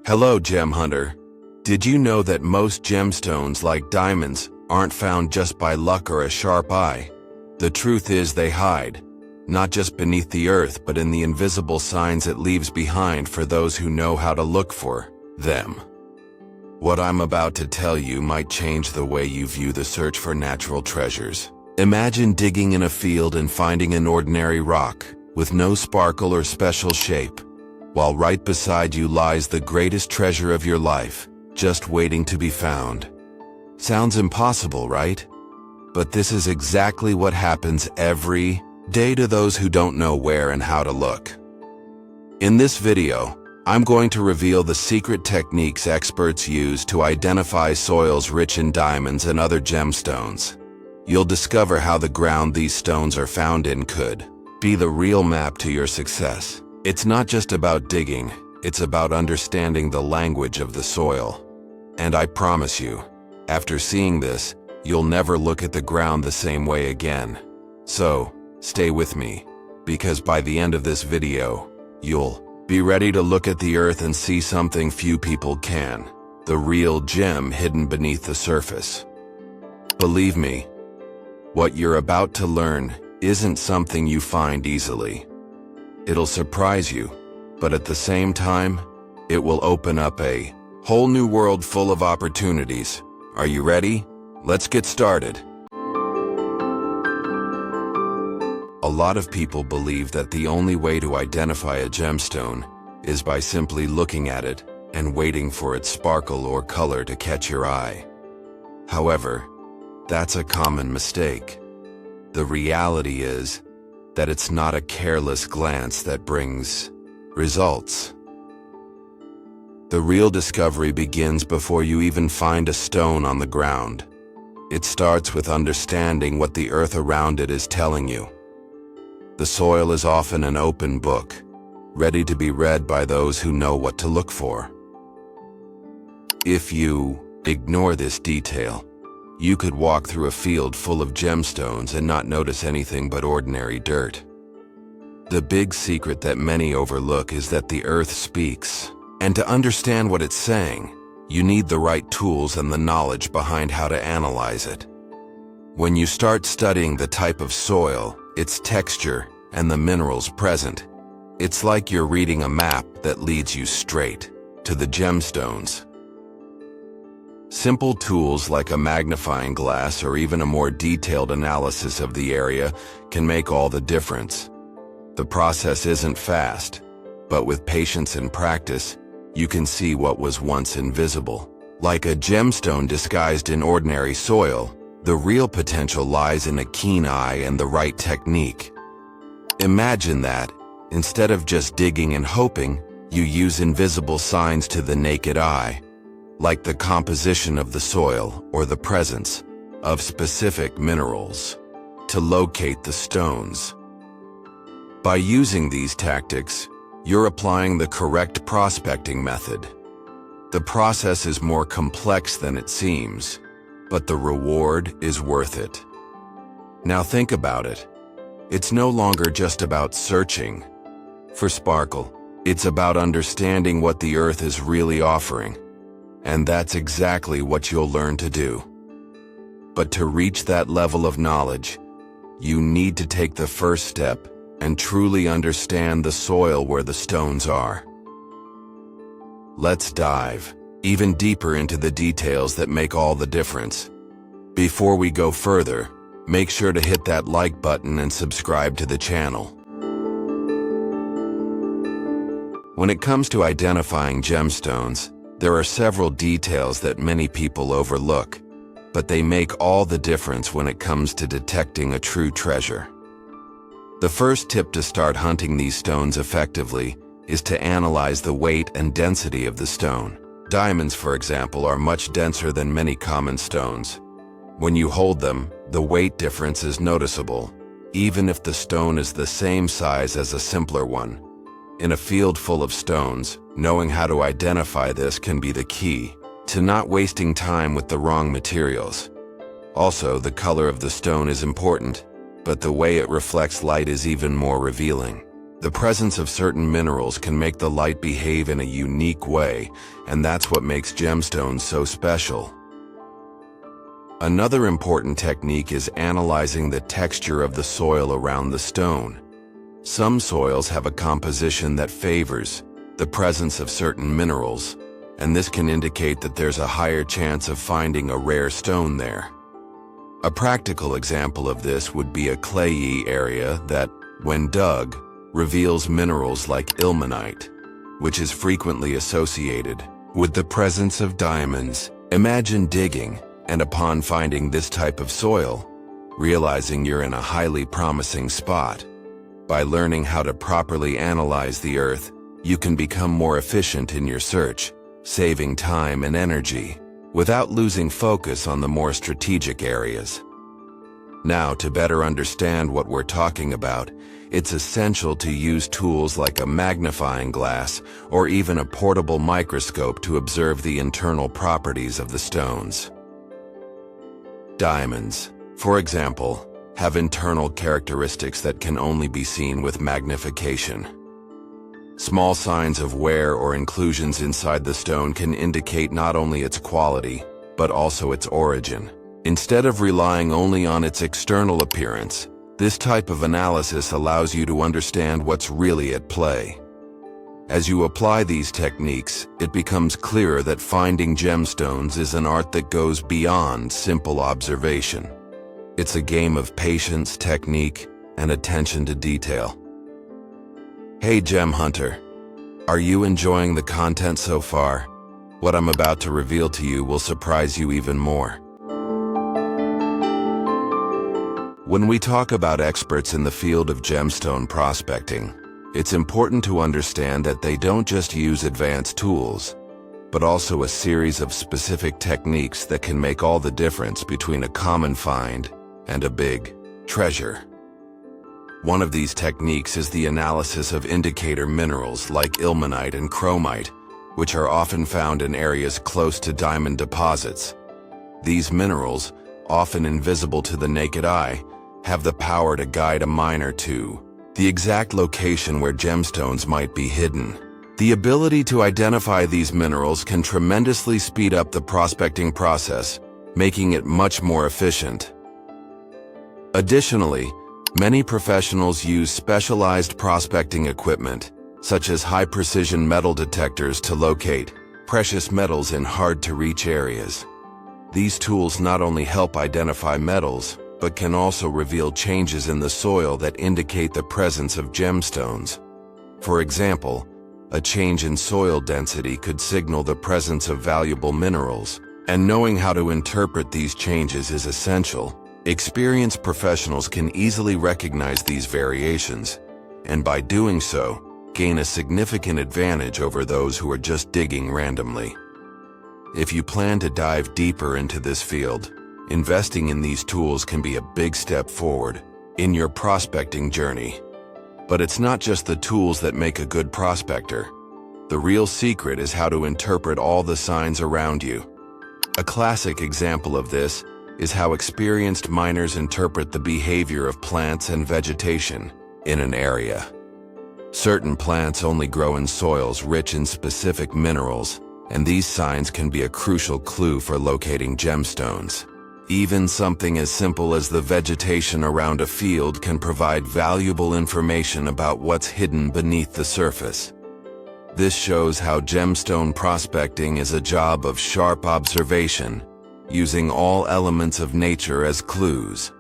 Hello, Gem Hunter. Did you know that most gemstones, like diamonds, aren't found just by luck or a sharp eye? The truth is they hide, not just beneath the earth, but in the invisible signs it leaves behind for those who know how to look for them. What I'm about to tell you might change the way you view the search for natural treasures. Imagine digging in a field and finding an ordinary rock with no sparkle or special shape, while right beside you lies the greatest treasure of your life, just waiting to be found. Sounds impossible, right? But this is exactly what happens every day to those who don't know where and how to look. In this video, I'm going to reveal the secret techniques experts use to identify soils rich in diamonds and other gemstones. You'll discover how the ground these stones are found in could be the real map to your success. It's not just about digging, it's about understanding the language of the soil. And I promise you, after seeing this, you'll never look at the ground the same way again. So, stay with me, because by the end of this video, you'll be ready to look at the earth and see something few people can, the real gem hidden beneath the surface. Believe me, what you're about to learn isn't something you find easily. It'll surprise you, but at the same time, it will open up a whole new world full of opportunities. Are you ready? Let's get started. A lot of people believe that the only way to identify a gemstone is by simply looking at it and waiting for its sparkle or color to catch your eye. However, that's a common mistake. The reality is that it's not a careless glance that brings results. The real discovery begins before you even find a stone on the ground. It starts with understanding what the earth around it is telling you. The soil is often an open book, ready to be read by those who know what to look for. If you ignore this detail, you could walk through a field full of gemstones and not notice anything but ordinary dirt. The big secret that many overlook is that the earth speaks, and to understand what it's saying, you need the right tools and the knowledge behind how to analyze it. When you start studying the type of soil, its texture, and the minerals present, it's like you're reading a map that leads you straight to the gemstones. Simple tools like a magnifying glass or even a more detailed analysis of the area can make all the difference. The process isn't fast, but with patience and practice, you can see what was once invisible. Like a gemstone disguised in ordinary soil, the real potential lies in a keen eye and the right technique. Imagine that, instead of just digging and hoping, you use invisible signs to the naked eye, like the composition of the soil or the presence of specific minerals, to locate the stones. By using these tactics, you're applying the correct prospecting method. The process is more complex than it seems, but the reward is worth it. Now think about it. It's no longer just about searching for sparkle. It's about understanding what the earth is really offering. And that's exactly what you'll learn to do. But to reach that level of knowledge, you need to take the first step and truly understand the soil where the stones are. Let's dive even deeper into the details that make all the difference. Before we go further, make sure to hit that like button and subscribe to the channel. When it comes to identifying gemstones, there are several details that many people overlook, but they make all the difference when it comes to detecting a true treasure. The first tip to start hunting these stones effectively is to analyze the weight and density of the stone. Diamonds, for example, are much denser than many common stones. When you hold them, the weight difference is noticeable, even if the stone is the same size as a simpler one. In a field full of stones, knowing how to identify this can be the key to not wasting time with the wrong materials. Also, the color of the stone is important, but the way it reflects light is even more revealing. The presence of certain minerals can make the light behave in a unique way, and that's what makes gemstones so special. Another important technique is analyzing the texture of the soil around the stone. Some soils have a composition that favors the presence of certain minerals, and this can indicate that there's a higher chance of finding a rare stone there. A practical example of this would be a clayey area that, when dug, reveals minerals like ilmenite, which is frequently associated with the presence of diamonds. Imagine digging, and upon finding this type of soil, realizing you're in a highly promising spot. By learning how to properly analyze the earth, you can become more efficient in your search, saving time and energy, without losing focus on the more strategic areas. Now, to better understand what we're talking about, it's essential to use tools like a magnifying glass or even a portable microscope to observe the internal properties of the stones. Diamonds, for example, have internal characteristics that can only be seen with magnification. Small signs of wear or inclusions inside the stone can indicate not only its quality, but also its origin. Instead of relying only on its external appearance, this type of analysis allows you to understand what's really at play. As you apply these techniques, it becomes clearer that finding gemstones is an art that goes beyond simple observation. It's a game of patience, technique, and attention to detail. Hey Gem Hunter, are you enjoying the content so far? What I'm about to reveal to you will surprise you even more. When we talk about experts in the field of gemstone prospecting, it's important to understand that they don't just use advanced tools, but also a series of specific techniques that can make all the difference between a common find and a big treasure. One of these techniques is the analysis of indicator minerals like ilmenite and chromite, which are often found in areas close to diamond deposits. These minerals, often invisible to the naked eye, have the power to guide a miner to the exact location where gemstones might be hidden. The ability to identify these minerals can tremendously speed up the prospecting process, making it much more efficient. Additionally, many professionals use specialized prospecting equipment, such as high-precision metal detectors to locate precious metals in hard-to-reach areas. These tools not only help identify metals, but can also reveal changes in the soil that indicate the presence of gemstones. For example, a change in soil density could signal the presence of valuable minerals, and knowing how to interpret these changes is essential. Experienced professionals can easily recognize these variations, and by doing so, gain a significant advantage over those who are just digging randomly. If you plan to dive deeper into this field, investing in these tools can be a big step forward in your prospecting journey. But it's not just the tools that make a good prospector. The real secret is how to interpret all the signs around you. A classic example of this is how experienced miners interpret the behavior of plants and vegetation in an area. Certain plants only grow in soils rich in specific minerals, and these signs can be a crucial clue for locating gemstones. Even something as simple as the vegetation around a field can provide valuable information about what's hidden beneath the surface. This shows how gemstone prospecting is a job of sharp observation, using all elements of nature as clues.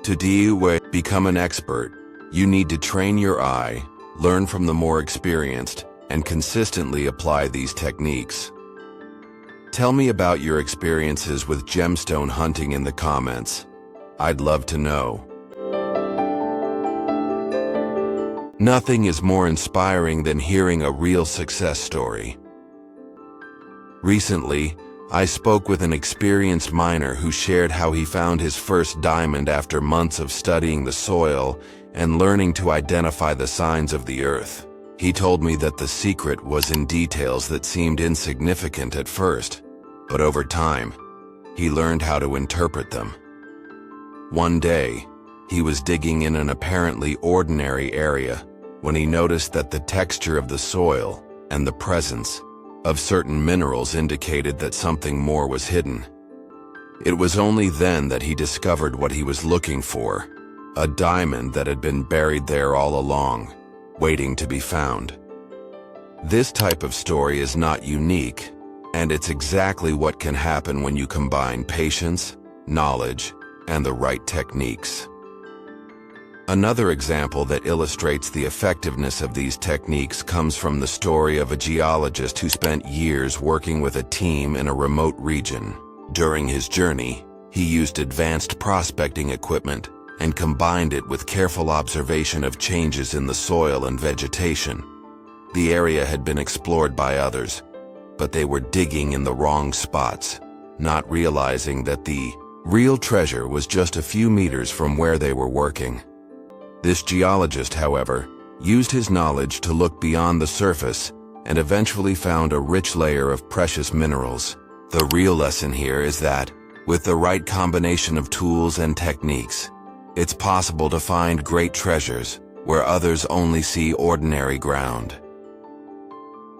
To become an expert, you need to train your eye, learn from the more experienced, and consistently apply these techniques. Tell me about your experiences with gemstone hunting in the comments. I'd love to know. Nothing is more inspiring than hearing a real success story. Recently, I spoke with an experienced miner who shared how he found his first diamond after months of studying the soil and learning to identify the signs of the earth. He told me that the secret was in details that seemed insignificant at first, but over time, he learned how to interpret them. One day, he was digging in an apparently ordinary area when he noticed that the texture of the soil and the presence of certain minerals indicated that something more was hidden. It was only then that he discovered what he was looking for, a diamond that had been buried there all along, waiting to be found. This type of story is not unique, and it's exactly what can happen when you combine patience, knowledge, and the right techniques. Another example that illustrates the effectiveness of these techniques comes from the story of a geologist who spent years working with a team in a remote region. During his journey, he used advanced prospecting equipment and combined it with careful observation of changes in the soil and vegetation. The area had been explored by others, but they were digging in the wrong spots, not realizing that the real treasure was just a few meters from where they were working. This geologist, however, used his knowledge to look beyond the surface and eventually found a rich layer of precious minerals. The real lesson here is that, with the right combination of tools and techniques, it's possible to find great treasures where others only see ordinary ground.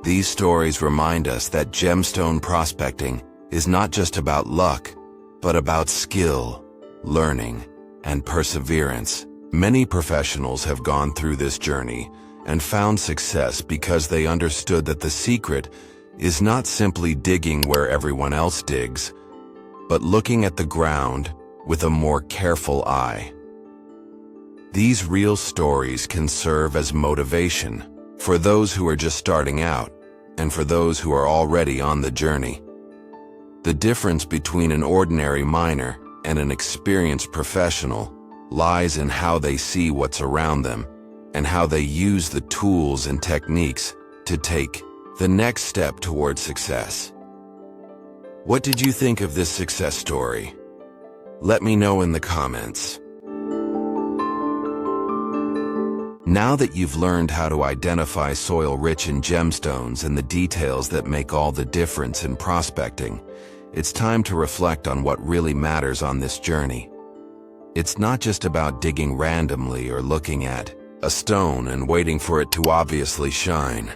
These stories remind us that gemstone prospecting is not just about luck, but about skill, learning, and perseverance. Many professionals have gone through this journey and found success because they understood that the secret is not simply digging where everyone else digs, but looking at the ground with a more careful eye. These real stories can serve as motivation for those who are just starting out and for those who are already on the journey. The difference between an ordinary miner and an experienced professional lies in how they see what's around them and how they use the tools and techniques to take the next step towards success. What did you think of this success story? Let me know in the comments. Now that you've learned how to identify soil rich in gemstones and the details that make all the difference in prospecting, it's time to reflect on what really matters on this journey. It's not just about digging randomly or looking at a stone and waiting for it to obviously shine.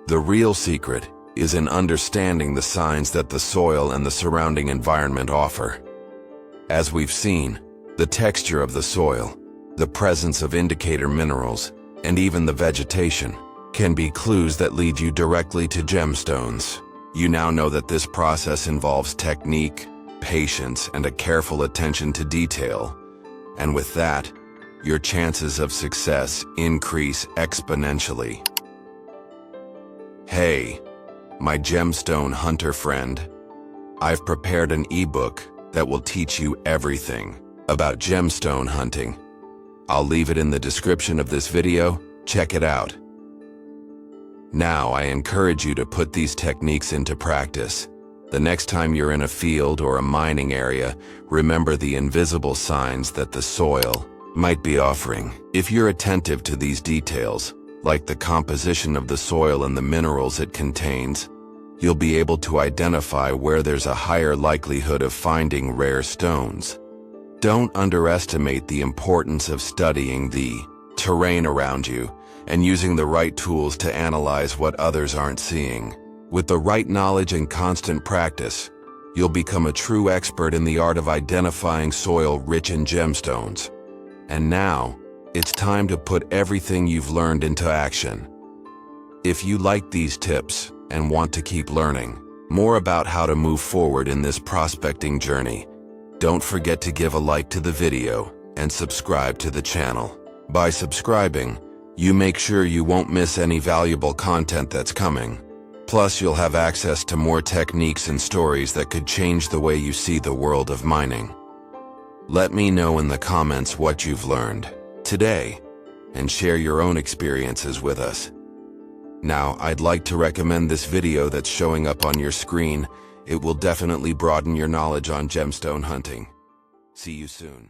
The real secret is in understanding the signs that the soil and the surrounding environment offer. As we've seen, the texture of the soil, the presence of indicator minerals, and even the vegetation can be clues that lead you directly to gemstones. You now know that this process involves technique, patience, and a careful attention to detail. And with that, your chances of success increase exponentially. Hey, my Gemstone Hunter friend, I've prepared an ebook that will teach you everything about gemstone hunting. I'll leave it in the description of this video. Check it out. Now, I encourage you to put these techniques into practice. The next time you're in a field or a mining area, remember the invisible signs that the soil might be offering. If you're attentive to these details, like the composition of the soil and the minerals it contains, you'll be able to identify where there's a higher likelihood of finding rare stones. Don't underestimate the importance of studying the terrain around you and using the right tools to analyze what others aren't seeing. With the right knowledge and constant practice, you'll become a true expert in the art of identifying soil rich in gemstones. And now, it's time to put everything you've learned into action. If you like these tips and want to keep learning more about how to move forward in this prospecting journey, don't forget to give a like to the video and subscribe to the channel. By subscribing, you make sure you won't miss any valuable content that's coming. Plus, you'll have access to more techniques and stories that could change the way you see the world of mining. Let me know in the comments what you've learned today and share your own experiences with us. Now, I'd like to recommend this video that's showing up on your screen. It will definitely broaden your knowledge on gemstone hunting. See you soon.